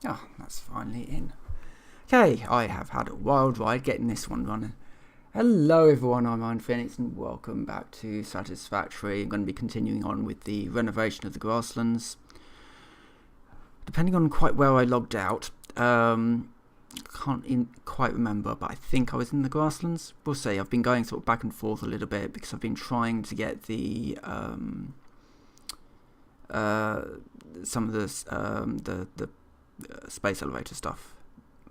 Ah, that's finally in. Okay, I have had a wild ride getting this one running. Hello everyone, I'm Iron Phoenix and welcome back to Satisfactory. I'm going to be continuing on with the renovation of the grasslands. Depending on quite where I logged out, can't quite remember, but I think I was in the grasslands. We'll see. I've been going sort of back and forth a little bit because I've been trying to get the some of the space elevator stuff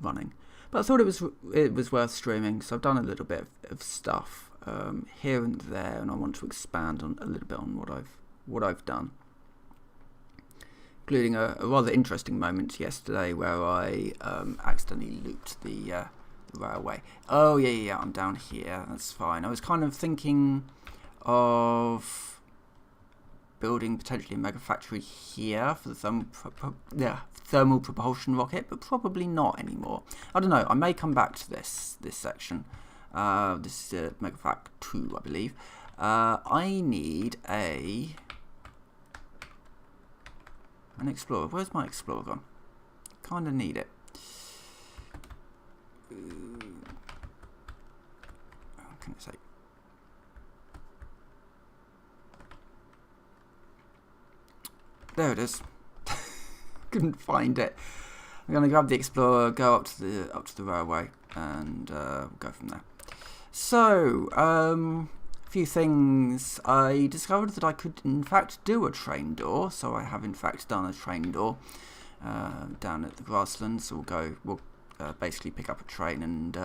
running, but I thought it was worth streaming, so I've done a little bit of stuff here and there, and I want to expand on a little bit on what I've done, including a rather interesting moment yesterday where I accidentally looped the railway. Oh yeah, I'm down here. That's fine. I was kind of thinking of building potentially a mega factory here for the thermal propulsion rocket, but probably not anymore. I don't know. I may come back to this section. This is mega fact 2, I believe. I need an explorer. Where's my explorer gone? Kind of need it. What can I say? There it is. Couldn't find it. I'm gonna grab the explorer, go up to the railway, and go from there. So, a few things. I discovered that I could in fact do a train door. So I have in fact done a train door down at the grasslands. So we'll basically pick up a train and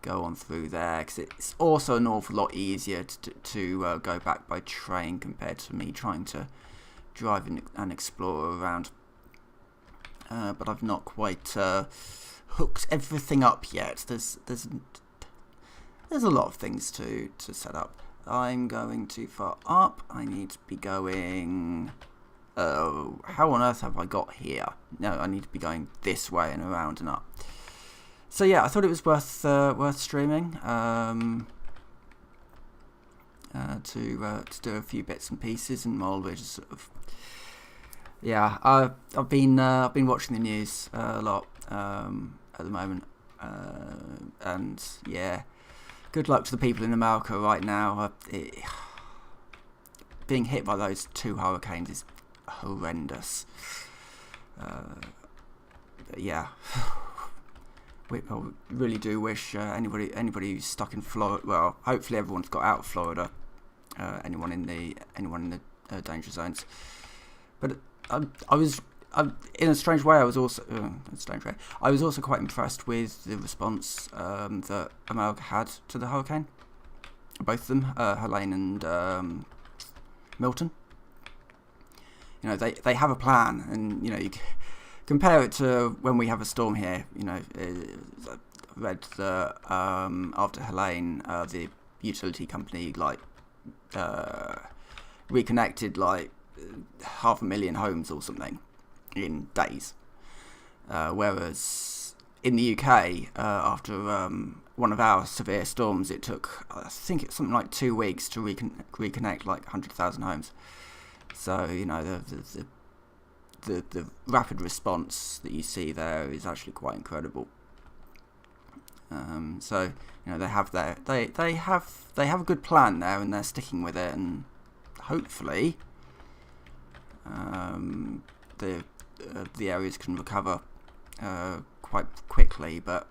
go on through there, because it's also an awful lot easier to go back by train compared to me trying to drive an explorer around. But I've not quite hooked everything up yet. There's a lot of things to set up. I'm going too far up. I need to be going. Oh, how on earth have I got here? No, I need to be going this way and around and up. So yeah, I thought it was worth streaming. To do a few bits and pieces, and while we're just sort of, yeah, I've been watching the news a lot at the moment, and yeah, good luck to the people in America right now. Being hit by those 2 hurricanes is horrendous. Yeah, I really do wish anybody who's stuck in Florida. Well, hopefully everyone's got out of Florida. Anyone in the danger zones. But I was in a strange way. I was also quite impressed with the response that America had to the hurricane. Both of them, Helene and Milton. You know, they have a plan, and you know, you compare it to when we have a storm here. You know, I read that after Helene, the utility company reconnected 500,000 homes or something in days, whereas in the UK, after one of our severe storms, it took, I think it's something like 2 weeks to reconnect 100,000 homes. So you know, the rapid response that you see there is actually quite incredible. So you know, they have a good plan there, and they're sticking with it, and hopefully the areas can recover quite quickly. But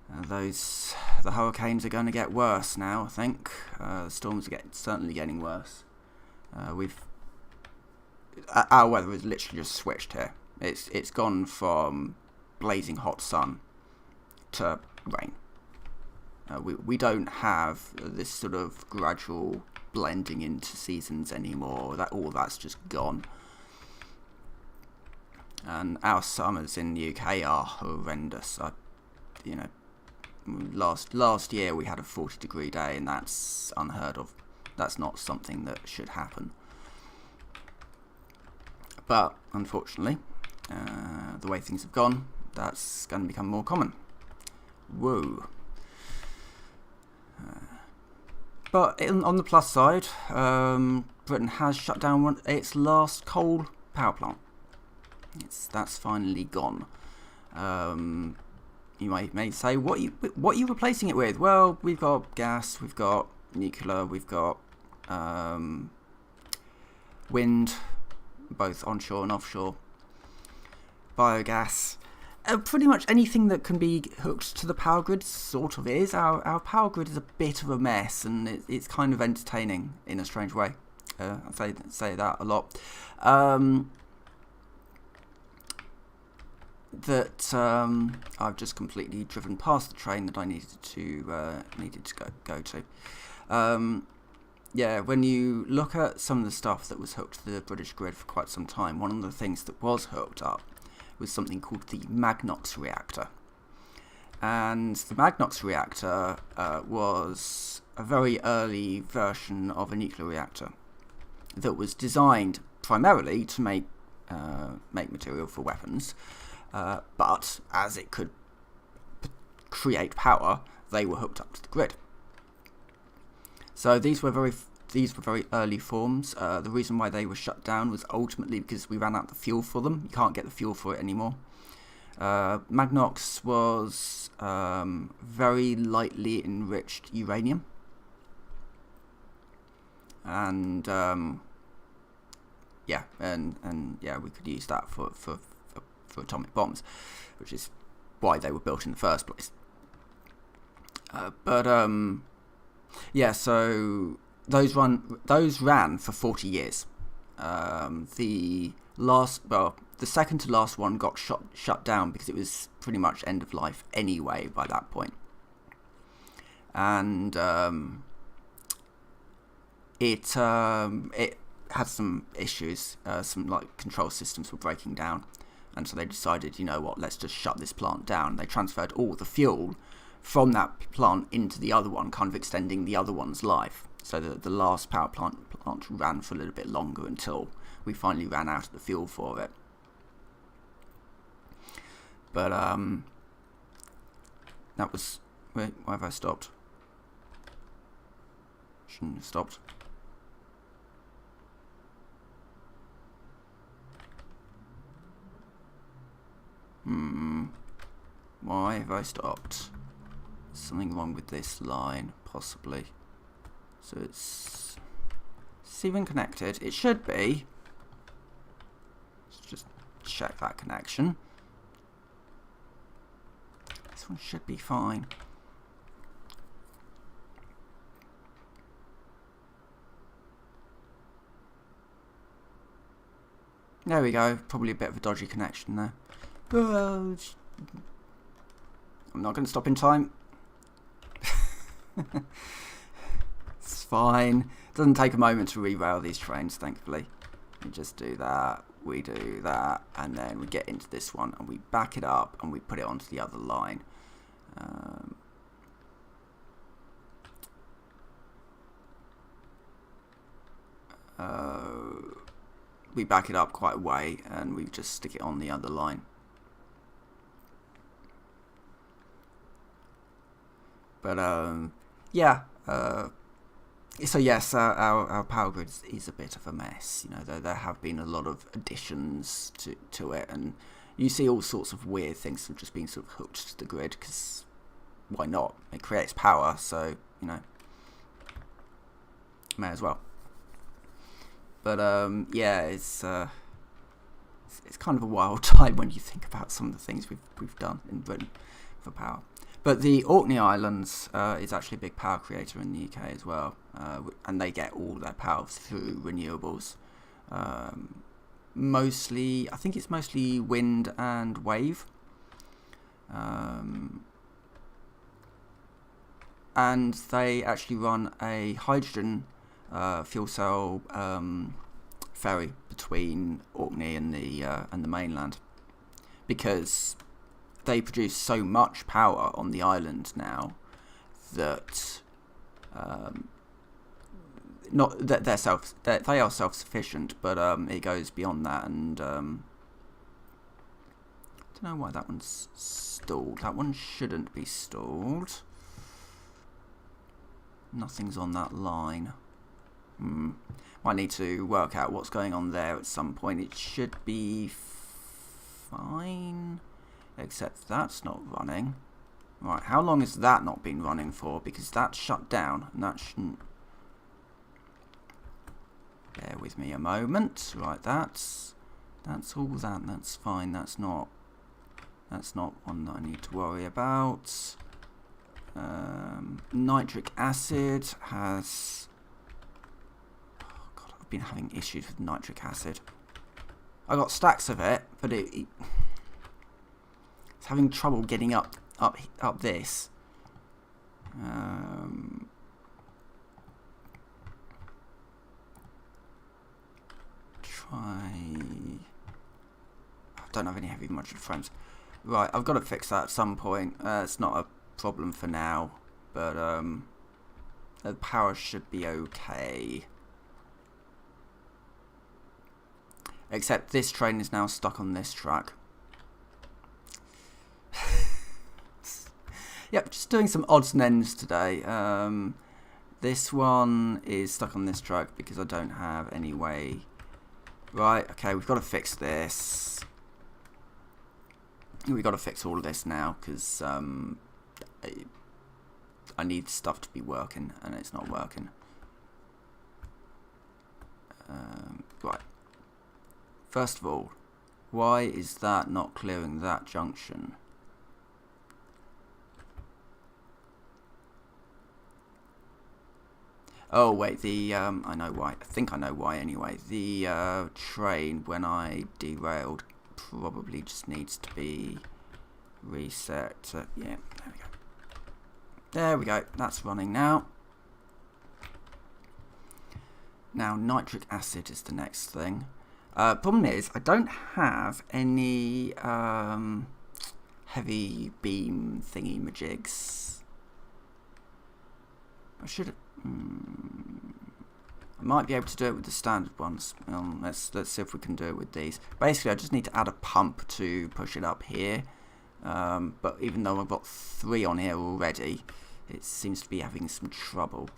the hurricanes are going to get worse now. I think the storms are certainly getting worse. Our weather has literally just switched here. It's gone from blazing hot sun to rain. We don't have this sort of gradual blending into seasons anymore. All that's just gone. And our summers in the UK are horrendous. You know, last year we had a 40-degree day, and that's unheard of. That's not something that should happen. But unfortunately, the way things have gone, that's going to become more common. Whoa. But on the plus side, Britain has shut down its last coal power plant. That's finally gone. You may say, what are you replacing it with? Well, we've got gas, we've got nuclear, we've got wind, both onshore and offshore, biogas. Pretty much anything that can be hooked to the power grid sort of is. Our power grid is a bit of a mess, and it's kind of entertaining in a strange way. I say that a lot. I've just completely driven past the train that I needed to go to. Yeah, when you look at some of the stuff that was hooked to the British grid for quite some time, one of the things that was hooked up was something called the Magnox reactor. And the Magnox reactor was a very early version of a nuclear reactor that was designed primarily to make material for weapons, but as it could create power, they were hooked up to the grid. So these were very early forms. The reason why they were shut down was ultimately because we ran out of fuel for them. You can't get the fuel for it anymore. Magnox was very lightly enriched uranium, and we could use that for atomic bombs, which is why they were built in the first place. So those ran for 40 years. The second to last one got shut down because it was pretty much end of life anyway by that point. And it had some issues. Some control systems were breaking down, and so they decided, you know what, let's just shut this plant down. They transferred all the fuel from that plant into the other one, kind of extending the other one's life. So the last power plant ran for a little bit longer until we finally ran out of the fuel for it. But that was... Wait, why have I stopped? Shouldn't have stopped. Why have I stopped? Something wrong with this line, possibly. So it's even connected. It should be. Let's just check that connection. This one should be fine. There we go. Probably a bit of a dodgy connection there. I'm not going to stop in time. It's fine. It doesn't take a moment to re-rail these trains, thankfully. We just do that, we do that, and then we get into this one and we back it up and we put it onto the other line. We back it up quite a way and we just stick it on the other line. But so yes, our power grid is a bit of a mess. You know, there have been a lot of additions to it, and you see all sorts of weird things that have just been sort of hooked to the grid, because why not? It creates power, so, you know, may as well. But it's kind of a wild time when you think about some of the things we've done in Britain for power. But the Orkney Islands is actually a big power creator in the UK as well, and they get all their power through renewables. Mostly, I think it's mostly wind and wave. And they actually run a hydrogen fuel cell ferry between Orkney and the mainland, because they produce so much power on the island now that not that they are self-sufficient, but it goes beyond that. And I don't know why that one's stalled. That one shouldn't be stalled. Nothing's on that line. Might need to work out what's going on there at some point. It should be fine. Except that's not running. Right, how long has that not been running for? Because that's shut down, and that shouldn't... Bear with me a moment. Right, that's all that. That's fine. That's not one that I need to worry about. Nitric acid has... Oh God, I've been having issues with nitric acid. I got stacks of it, but it's having trouble getting up this. I don't have any heavy modular frames. Right, I've got to fix that at some point. It's not a problem for now, but the power should be okay. Except this train is now stuck on this track. Yep, just doing some odds and ends today. This one is stuck on this track because I don't have any way. Right, okay, we've got to fix this. We've got to fix all of this now because I need stuff to be working and it's not working. Right. First of all, why is that not clearing that junction? Oh wait, I know why. I think I know why anyway. The train, when I derailed, probably just needs to be reset. Yeah, there we go. There we go. That's running now. Now nitric acid is the next thing. Problem is, I don't have any heavy beam thingy majigs. I should. I might be able to do it with the standard ones. Let's see if we can do it with these. Basically, I just need to add a pump to push it up here. But even though I've got 3 on here already, it seems to be having some trouble.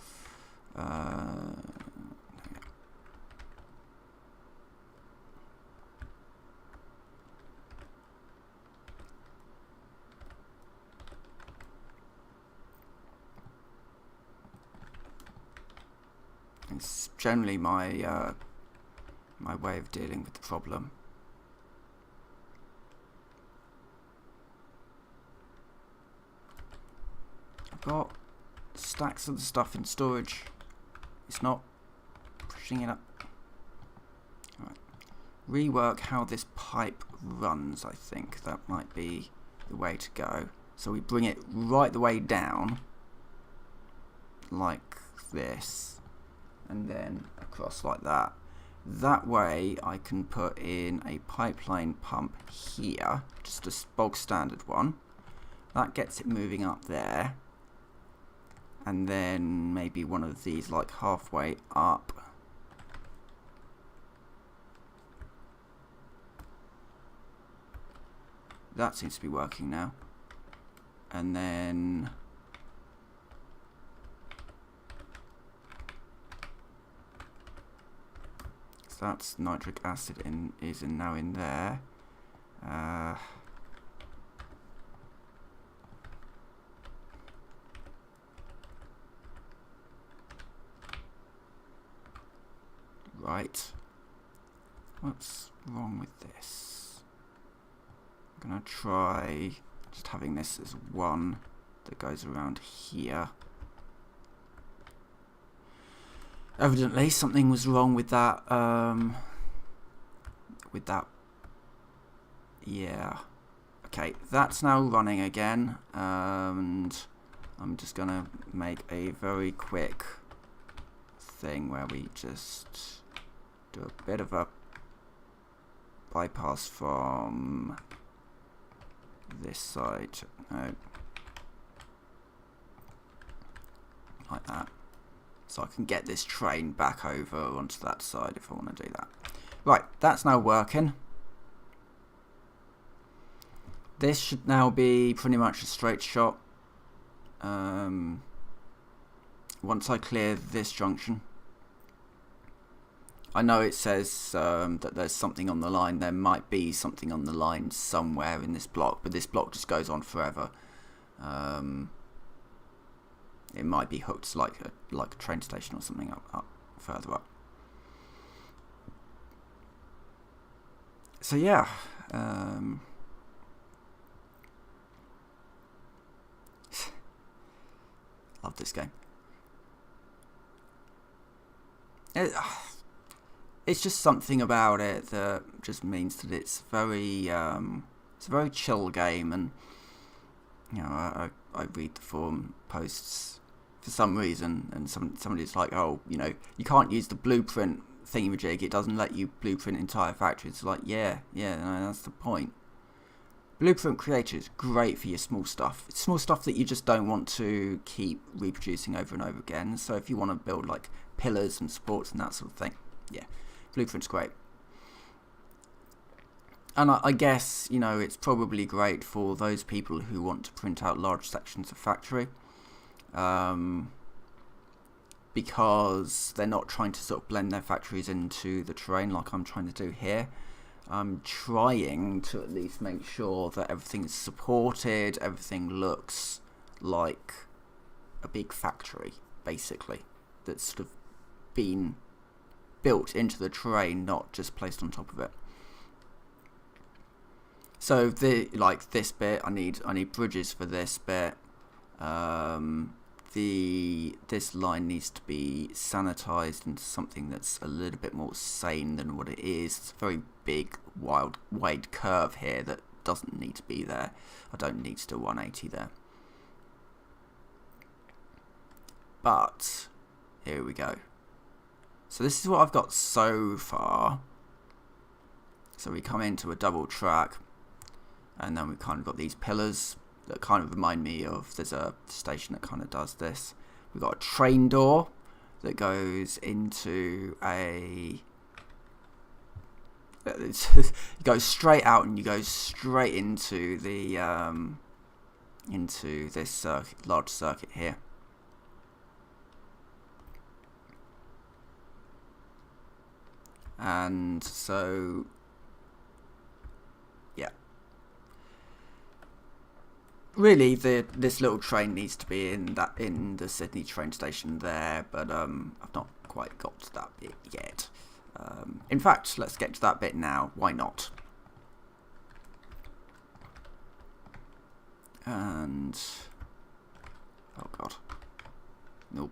It's generally my my way of dealing with the problem. I've got stacks of the stuff in storage. It's not pushing it up. Right. Rework how this pipe runs, I think. That might be the way to go. So we bring it right the way down, like this. And then across like that. That way I can put in a pipeline pump here, just a bog standard one. That gets it moving up there. And then maybe one of these like halfway up. That seems to be working now. And then that's nitric acid is now in there. Right. What's wrong with this? I'm gonna try just having this as one that goes around here. Evidently, something was wrong with that. Yeah. Okay, that's now running again, and I'm just gonna make a very quick thing where we just do a bit of a bypass from this side. No. Like that. So I can get this train back over onto that side if I want to do that. Right, that's now working. This should now be pretty much a straight shot. Once I clear this junction. I know it says that there's something on the line. There might be something on the line somewhere in this block, but this block just goes on forever. It might be hooked like a train station or something up further up. So yeah, love this game. It's just something about it that just means that it's very it's a very chill game, and you know, I read the forum posts for some reason, and somebody's like, oh, you know, you can't use the blueprint thingamajig, it doesn't let you blueprint entire factories. It's like, yeah, no, that's the point. Blueprint Creator is great for your small stuff. It's small stuff that you just don't want to keep reproducing over and over again. So if you want to build like pillars and supports and that sort of thing, yeah, Blueprint's great. And I guess, you know, it's probably great for those people who want to print out large sections of factory. Because they're not trying to sort of blend their factories into the terrain like I'm trying to do here. I'm trying to at least make sure that everything is supported, everything looks like a big factory, basically, that's sort of been built into the terrain, not just placed on top of it. So this bit, I need bridges for this bit. This line needs to be sanitized into something that's a little bit more sane than what it is. It's a very big, wide curve here that doesn't need to be there. I don't need to do 180 there. But here we go. So this is what I've got so far. So we come into a double track, and then we kind of got these pillars that kind of remind me of, there's a station that kind of does this. We've got a train door that goes into you go straight out and you go straight into the into this large circuit here. And so yeah, really this little train needs to be in the Sydney train station there, but I've not quite got to that bit yet. In fact, let's get to that bit now. Why not? And oh god, nope,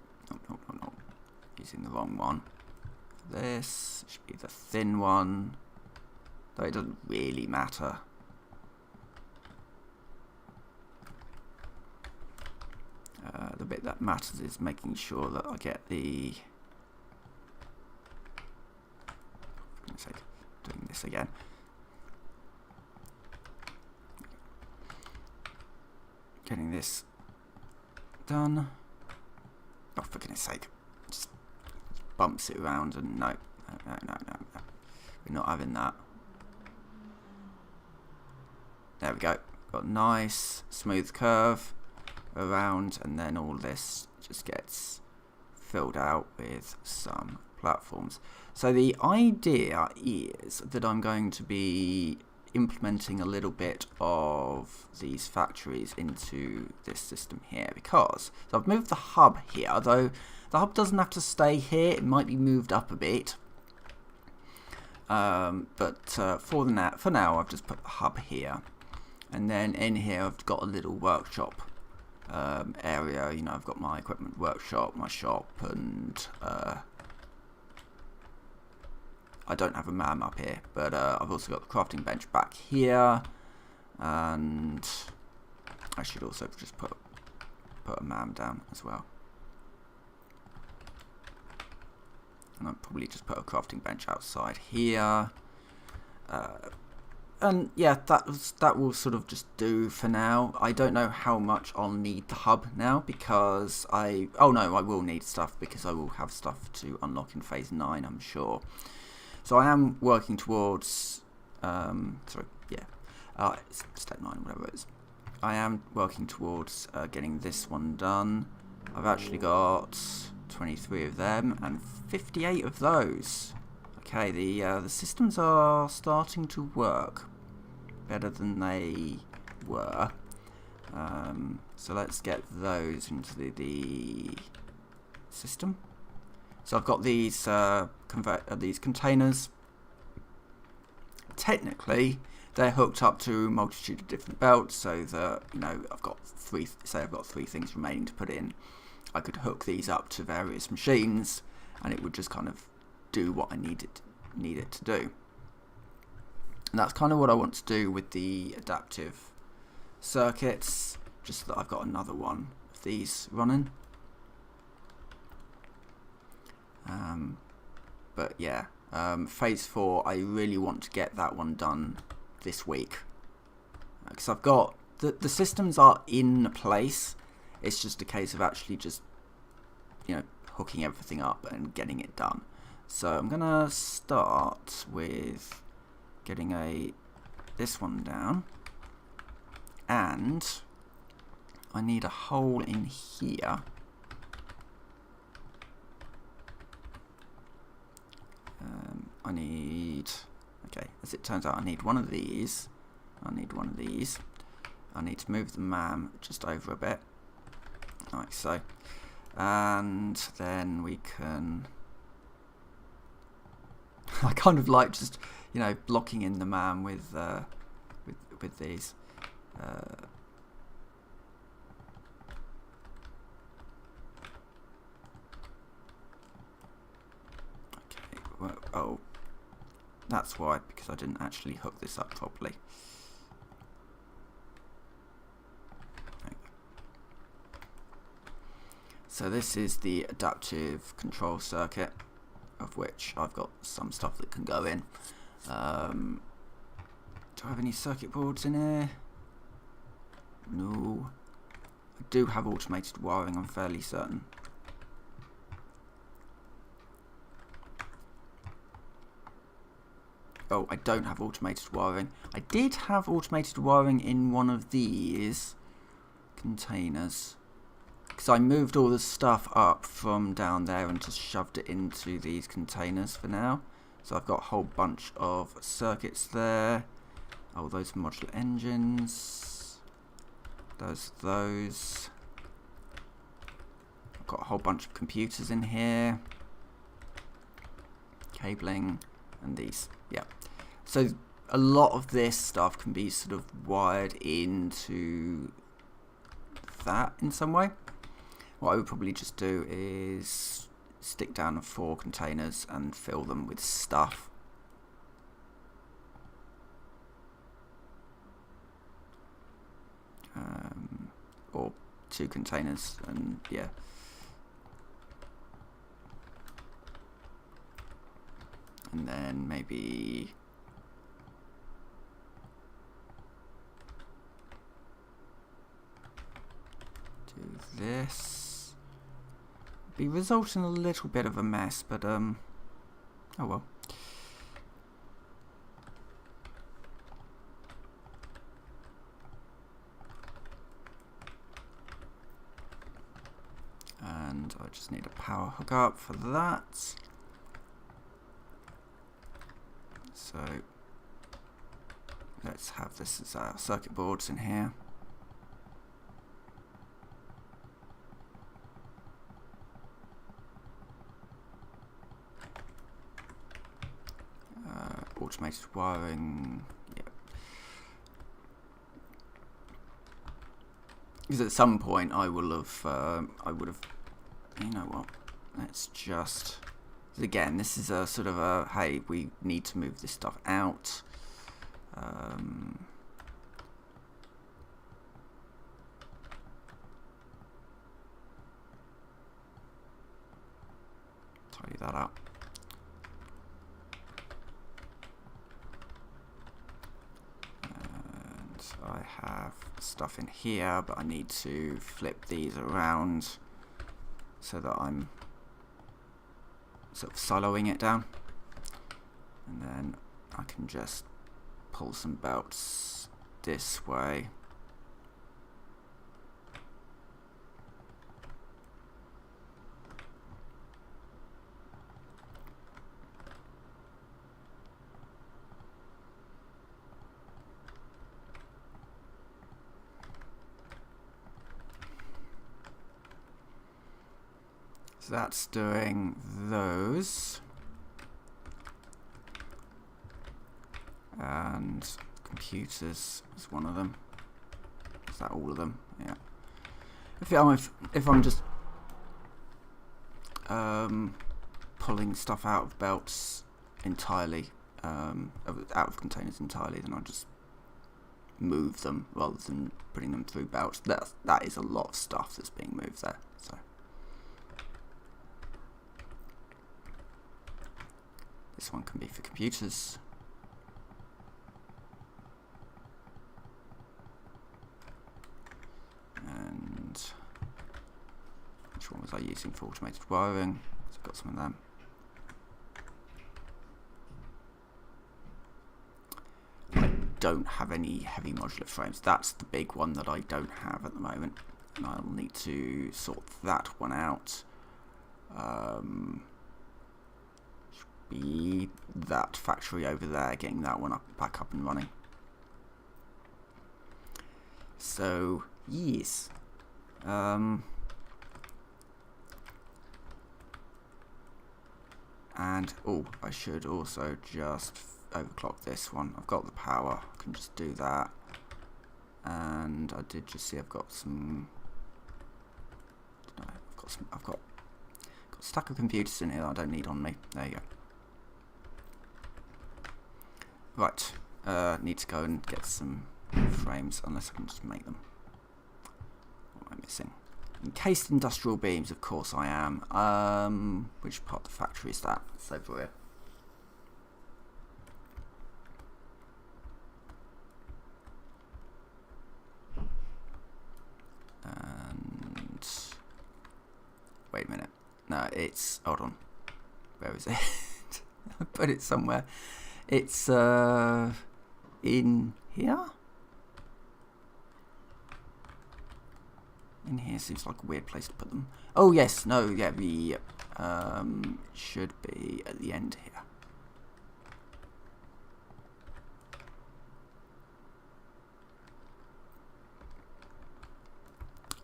using the wrong one. This should be the thin one, though it doesn't really matter. The bit that matters is making sure that I get the... For goodness sake, doing this again. Getting this done. Oh, for goodness sake. Just bumps it around, and no. We're not having that. There we go. Got a nice smooth curve around, and then all this just gets filled out with some platforms. So the idea is that I'm going to be implementing a little bit of these factories into this system here, because so I've moved the hub here, though the hub doesn't have to stay here, it might be moved up a bit, but for now I've just put the hub here, and then in here I've got a little workshop area. You know, I've got my equipment workshop, my shop, and I don't have a MAM up here, but I've also got the crafting bench back here, and I should also just put a MAM down as well. And I'll probably just put a crafting bench outside here. And yeah, that will sort of just do for now. I don't know how much I'll need the hub now, because I will need stuff, because I will have stuff to unlock in phase 9, I'm sure. So I am working towards step 9, whatever it is. I am working towards getting this one done. I've actually got 23 of them and 58 of those. Okay, the systems are starting to work better than they were. So let's get those into the system. So I've got these these containers. Technically, they're hooked up to a multitude of different belts, so that, you know, I've got three things remaining to put in. I could hook these up to various machines, and it would just kind of do what I need it to do. And that's kind of what I want to do with the adaptive circuits, just that I've got another one of these running. But yeah, phase 4, I really want to get that one done this week, because I've got the systems are in place. It's just a case of actually just, you know, hooking everything up and getting it done. So I'm gonna start with getting this one down, and I need a hole in here. Okay, as it turns out, I need one of these. I need to move the MAM just over a bit, like so, and then we can. I kind of like just, you know, blocking in the MAM with these. Okay, well, oh, that's why, because I didn't actually hook this up properly. So this is the adaptive control circuit, of which I've got some stuff that can go in. Do I have any circuit boards in here? No. I do have automated wiring, I'm fairly certain. Oh, I don't have automated wiring. I did have automated wiring in one of these containers, because I moved all the stuff up from down there and just shoved it into these containers for now. So I've got a whole bunch of circuits there. Oh, those modular engines. Those. I've got a whole bunch of computers in here. Cabling and these. Yeah. So a lot of this stuff can be sort of wired into that in some way. What I would probably just do is stick down 4 containers and fill them with stuff. Or 2 containers, and yeah. And then maybe do this. Be result in a little bit of a mess, but oh well. And I just need a power hookup for that. So let's have this as our circuit boards in here. Automated wiring, yeah. Because at some point I would have, you know what? Let's just. Again, this is a sort of a, hey, we need to move this stuff out. Tidy that up. And I have stuff in here, but I need to flip these around so that I'm sort of siloing it down, and then I can just pull some belts this way. So that's doing those. And computers is one of them. Is that all of them? Yeah. If I'm just pulling stuff out of belts entirely, out of containers entirely, then I'll just move them rather than putting them through belts. That is a lot of stuff that's being moved there. So this one can be for computers. And which one was I using for automated wiring? So I've got some of them. I don't have any heavy modular frames. That's the big one that I don't have at the moment, and I'll need to sort that one out. Should be that factory over there, getting that one back up and running. So yes. And oh, I should also just overclock this one. I've got the power, I can just do that. And I did just see I've got some. I've got a stack of computers in here that I don't need on me. There you go. Right, need to go and get some frames, unless I can just make them. What am I missing? Encased industrial beams, of course I am. Which part of the factory is that? It's over here. And wait a minute. No, it's, hold on. Where is it? I put it somewhere. It's in here. In here seems like a weird place to put them. Oh yes, no, yeah, we should be at the end here.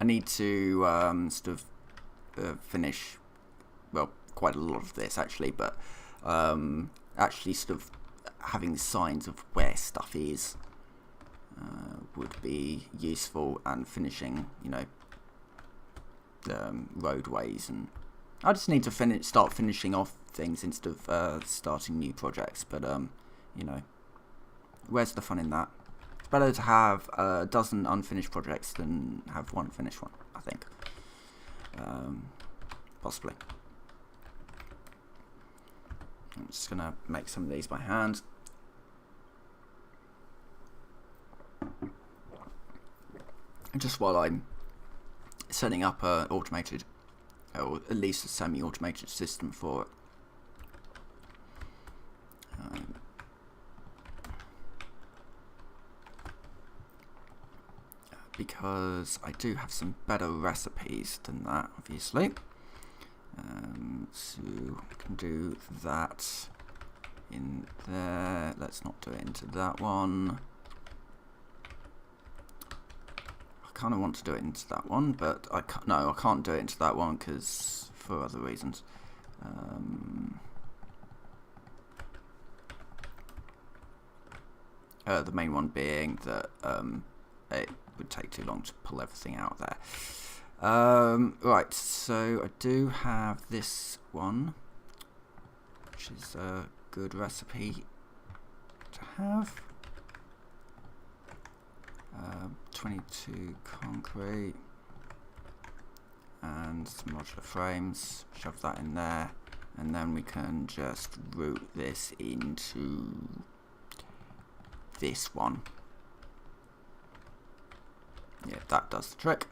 I need to sort of finish, well, quite a lot of this actually, but actually sort of having signs of where stuff is would be useful, and finishing, you know, roadways, and I just need to start finishing off things instead of starting new projects. But you know, where's the fun in that? It's better to have a dozen unfinished projects than have one finished one, I think. Possibly. I'm just gonna make some of these by hand. And just while I'm setting up a automated, or at least a semi-automated system for it. Because I do have some better recipes than that, obviously. So I can do that in there. Let's not do it into that one. I kind of want to do it into that one, but I can't do it into that one because for other reasons. The main one being that it would take too long to pull everything out there. Right, so I do have this one, which is a good recipe to have. 22 concrete and some modular frames, shove that in there, and then we can just route this into this one. Yeah, that does the trick.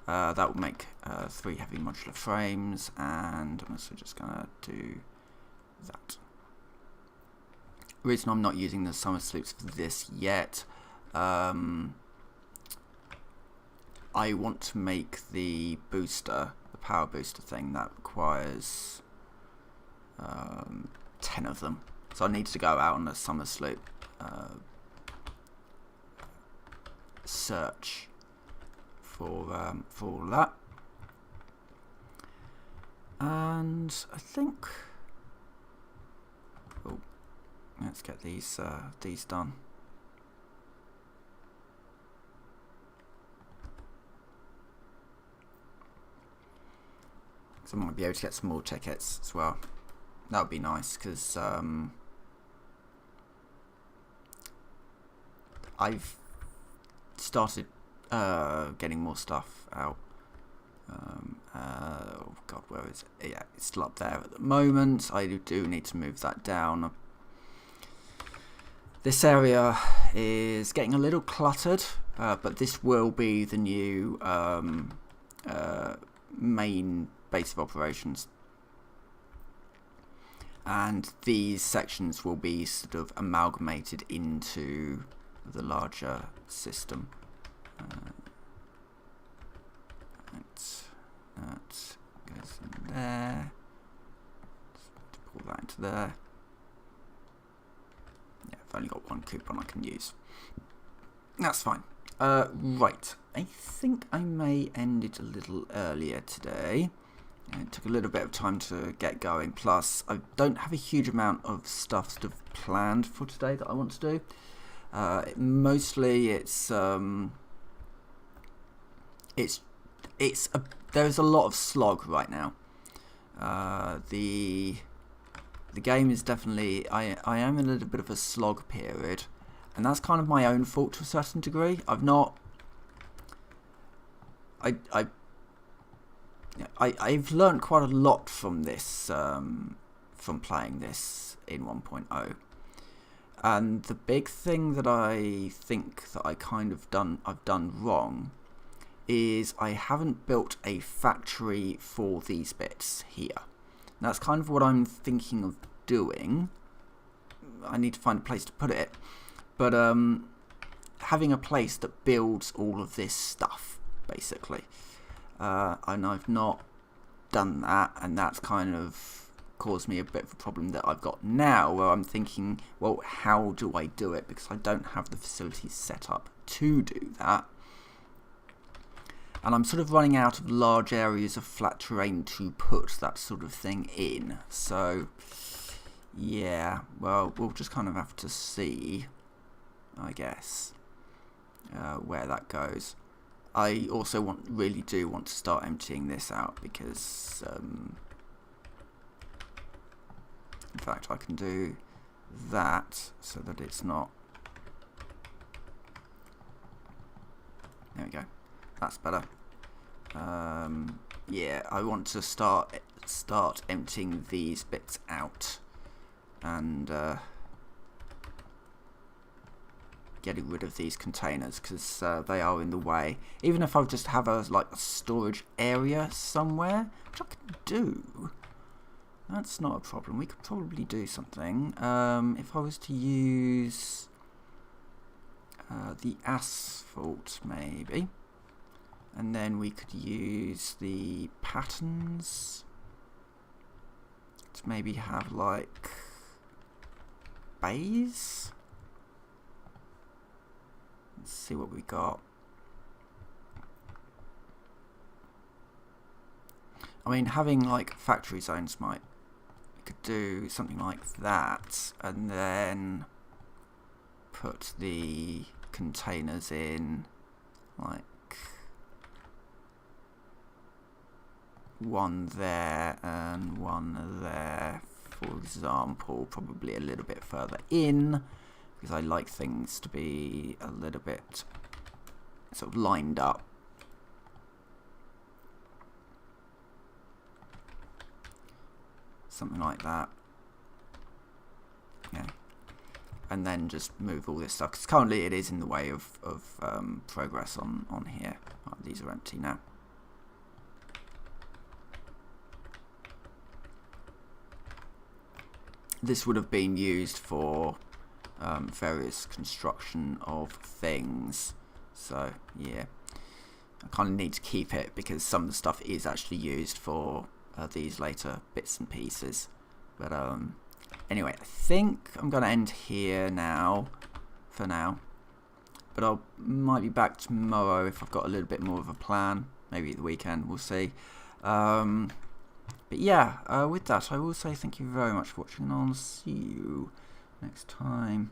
That will make 3 heavy modular frames, and I'm also just gonna do that. The reason I'm not using the summer sloops for this yet, I want to make the booster, the power booster thing, that requires 10 of them. So I need to go out on a summer sloop search for all that. And I think, oh, let's get these done. So I might be able to get some more tickets as well. That would be nice, because I've started getting more stuff out. Oh god, where is it? Yeah, it's still up there at the moment. I do need to move that down. This area is getting a little cluttered, but this will be the new main base of operations. And these sections will be sort of amalgamated into the larger system. That goes in there. Just pull that into there. Yeah, I've only got one coupon I can use. That's fine. Right, I think I may end it a little earlier today. It took a little bit of time to get going. Plus, I don't have a huge amount of stuff sort of planned for today that I want to do. Mostly, there's a lot of slog right now. The game is definitely, I am in a little bit of a slog period, and that's kind of my own fault to a certain degree. I've learned quite a lot from this, from playing this in 1.0. And the big thing that I think that I've done wrong is I haven't built a factory for these bits here. And that's kind of what I'm thinking of doing. I need to find a place to put it. But having a place that builds all of this stuff, basically. And I've not done that, and that's kind of caused me a bit of a problem that I've got now, where I'm thinking, well, how do I do it? Because I don't have the facilities set up to do that. And I'm sort of running out of large areas of flat terrain to put that sort of thing in. So, yeah, well, we'll just kind of have to see, I guess, where that goes. I also really do want to start emptying this out, because in fact I can do that so that it's not, there we go, that's better. Yeah, I want to start emptying these bits out and getting rid of these containers, because they are in the way. Even if I just have a storage area somewhere, which I can do, that's not a problem. We could probably do something. If I was to use the asphalt, maybe, and then we could use the patterns to maybe have like bays. Let's see what we got. I mean, having like factory zones we could do something like that, and then put the containers in like one there and one there, for example, probably a little bit further in, because I like things to be a little bit sort of lined up. Something like that. Yeah. And then just move all this stuff, because currently it is in the way of progress on here. Oh, these are empty now. This would have been used for various construction of things, so yeah, I kind of need to keep it, because some of the stuff is actually used for these later bits and pieces. But anyway, I think I'm going to end here now, for now. But I might be back tomorrow if I've got a little bit more of a plan. Maybe the weekend, we'll see. But yeah, with that, I will say thank you very much for watching, and I'll see you next time.